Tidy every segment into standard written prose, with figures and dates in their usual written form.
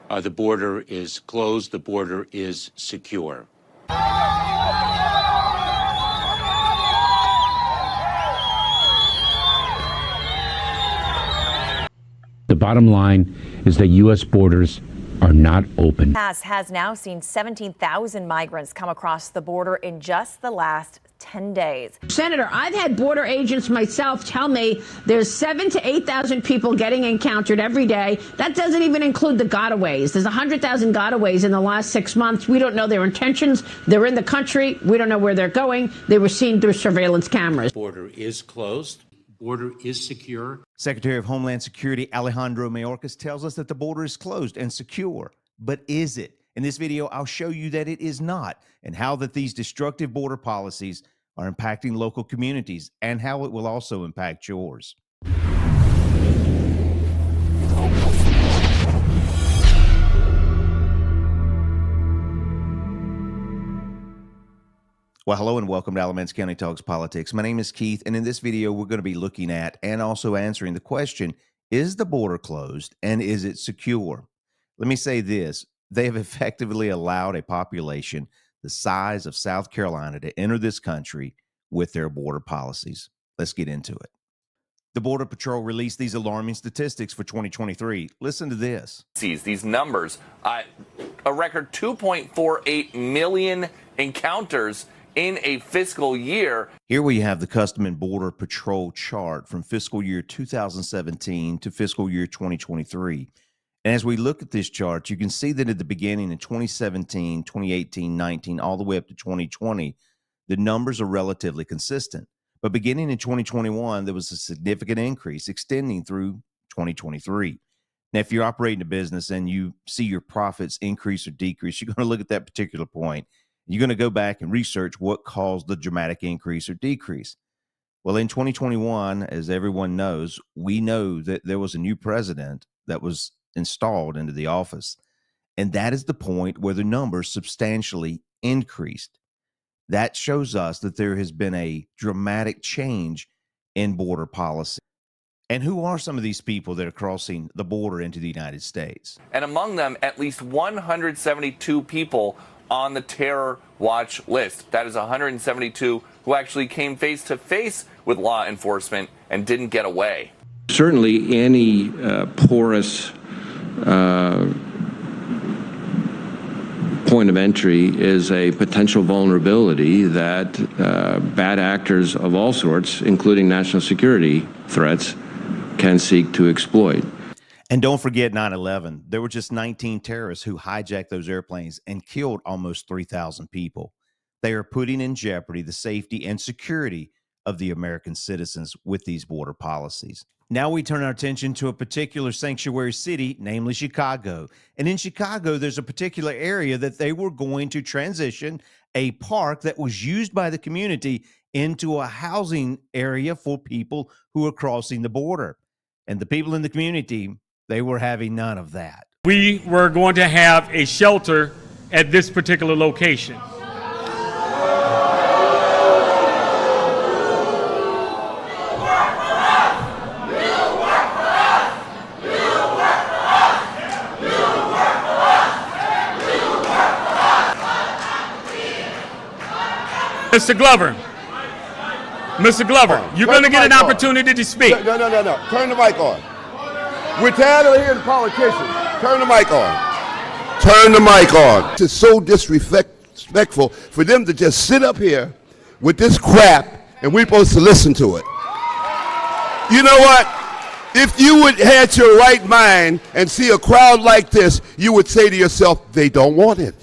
The border is closed. The border is secure. The bottom line is that U.S. borders are not open. Has now seen 17,000 migrants come across the border in just the last 10 days. Senator, I've had border agents myself tell me there's 7,000 to 8,000 people getting encountered every day. That doesn't even include the gotaways. There's 100,000 gotaways in the last 6 months. We don't know their intentions. They're in the country. We don't know where they're going. They were seen through surveillance cameras. Border is closed. Border is secure. Secretary of Homeland Security Alejandro Mayorkas tells us that the border is closed and secure. But is it? In this video, I'll show you that it is not, and how that these destructive border policies are impacting local communities and how it will also impact yours. Well, hello and welcome to Alamance County Talks Politics. My name is Keith, and in this video, we're going to be looking at and also answering the question, is the border closed and is it secure? Let me say this, they have effectively allowed a population the size of South Carolina to enter this country with their border policies. Let's get into it. The Border Patrol released these alarming statistics for 2023. Listen to this. These numbers, a record 2.48 million encounters in a fiscal year. Here we have the Custom and Border Patrol chart from fiscal year 2017 to fiscal year 2023. And as we look at this chart, you can see that at the beginning in 2017, 2018, 19, all the way up to 2020, the numbers are relatively consistent. But beginning in 2021, there was a significant increase extending through 2023. Now, if you're operating a business and you see your profits increase or decrease, you're going to look at that particular point. You're going to go back and research what caused the dramatic increase or decrease. Well, in 2021, as everyone knows, we know that there was a new president that was installed into the office. And that is the point where the numbers substantially increased. That shows us that there has been a dramatic change in border policy. And who are some of these people that are crossing the border into the United States? And among them, at least 172 people on the terror watch list. That is 172 who actually came face to face with law enforcement and didn't get away. Certainly any porous point of entry is a potential vulnerability that bad actors of all sorts, including national security threats, can seek to exploit. And don't forget 9/11. There were just 19 terrorists who hijacked those airplanes and killed almost 3,000 people. They are putting in jeopardy the safety and security of the American citizens with these border policies. Now we turn our attention to a particular sanctuary city, namely Chicago. And in Chicago, there's a particular area that they were going to transition a park that was used by the community into a housing area for people who are crossing the border. And the people in the community, they were having none of that. We were going to have a shelter at this particular location. Mr. Glover, you're going to get an opportunity to speak. No. Turn the mic on. We're tired of hearing politicians. Turn the mic on. Turn the mic on. It's so disrespectful for them to just sit up here with this crap and we're supposed to listen to it. You know what? If you would had your right mind and see a crowd like this, you would say to yourself, they don't want it.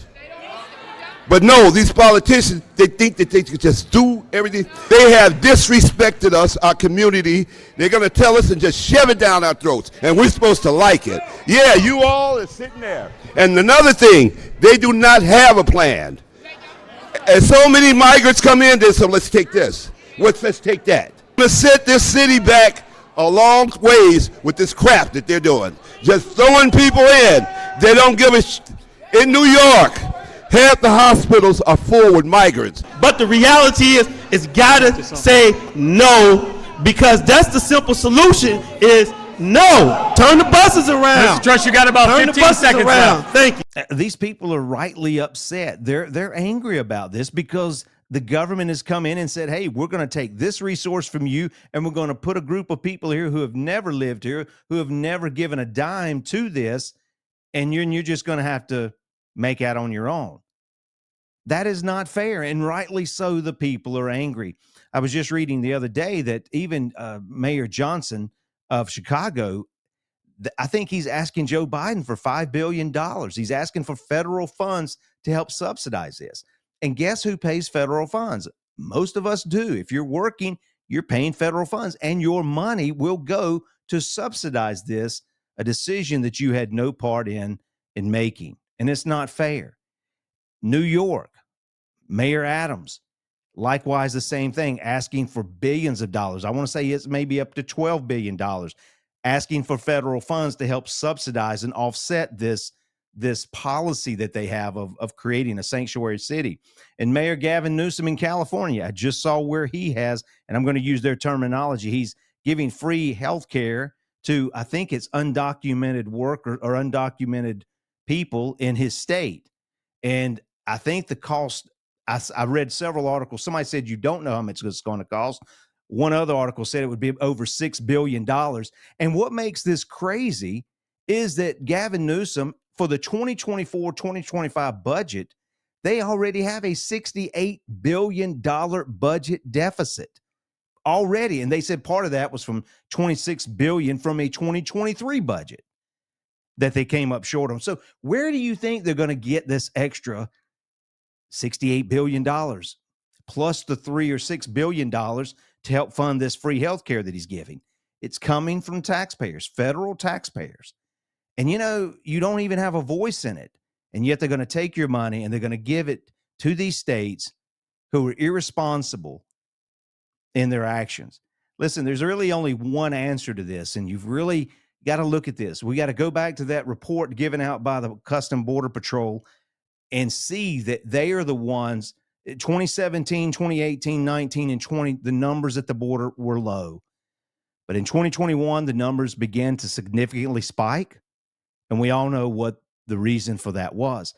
But no, these politicians, they think that they could just do everything. They have disrespected us, our community. They're going to tell us and just shove it down our throats. And we're supposed to like it. Yeah, you all are sitting there. And another thing, they do not have a plan. And so many migrants come in, so let's take this. Let's take that. Let's set this city back a long ways with this crap that they're doing. Just throwing people in. They don't give a in New York, half the hospitals are full with migrants. But the reality is, it's gotta say no, because that's the simple solution is No, turn the buses around. Mr. Trush, you got about Turn 15 the buses seconds around. left. Thank you. These people are rightly upset. They're angry about this because the government has come in and said, hey, we're going to take this resource from you and we're going to put a group of people here who have never lived here, who have never given a dime to this, and you're just going to have to make out on your own. That is not fair, and rightly so the people are angry. I was just reading the other day that even Mayor Johnson of Chicago, I think he's asking Joe Biden for $5 billion. He's asking for federal funds to help subsidize this. And guess who pays federal funds? Most of us do. If you're working, you're paying federal funds, and your money will go to subsidize this, a decision that you had no part in making. And it's not fair. New York, Mayor Adams, likewise the same thing, asking for billions of dollars. I want to say it's maybe up to $12 billion, asking for federal funds to help subsidize and offset this policy that they have of creating a sanctuary city. And Mayor Gavin Newsom in California, I just saw where he has, and I'm going to use their terminology, he's giving free health care to, I think it's undocumented worker or undocumented people in his state. And I think the cost, I read several articles. Somebody said you don't know how much it's going to cost. One other article said it would be over $6 billion. And what makes this crazy is that Gavin Newsom, for the 2024-2025 budget, they already have a $68 billion budget deficit already. And they said part of that was from $26 billion from a 2023 budget that they came up short on. So where do you think they're going to get this extra $68 billion plus the $3 or $6 billion to help fund this free health care that he's giving? It's coming from taxpayers, federal taxpayers. And, you know, you don't even have a voice in it. And yet they're going to take your money and they're going to give it to these states who are irresponsible in their actions. Listen, there's really only one answer to this, and you've really got to look at this. We got to go back to that report given out by the Custom Border Patrol and see that they are the ones, 2017, 2018, 19, and 20, the numbers at the border were low. But in 2021, the numbers began to significantly spike. And we all know what the reason for that was.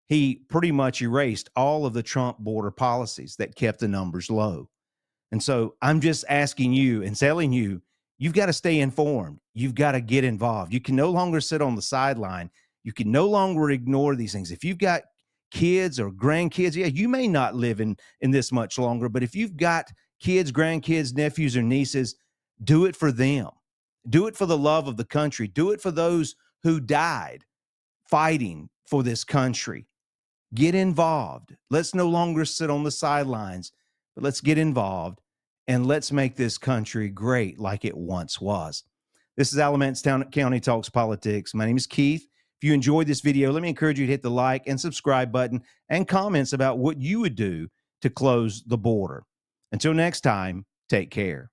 He pretty much erased all of the Trump border policies that kept the numbers low. And so I'm just asking you and telling you, you've got to stay informed. You've got to get involved. You can no longer sit on the sideline. You can no longer ignore these things. If you've got kids or grandkids, yeah, you may not live in this much longer, but if you've got kids, grandkids, nephews, or nieces, do it for them. Do it for the love of the country. Do it for those who died fighting for this country. Get involved. Let's no longer sit on the sidelines, but let's get involved and let's make this country great like it once was. This is Alamance County Talks Politics. My name is Keith. If you enjoyed this video, let me encourage you to hit the like and subscribe button and comments about what you would do to close the border. Until next time, take care.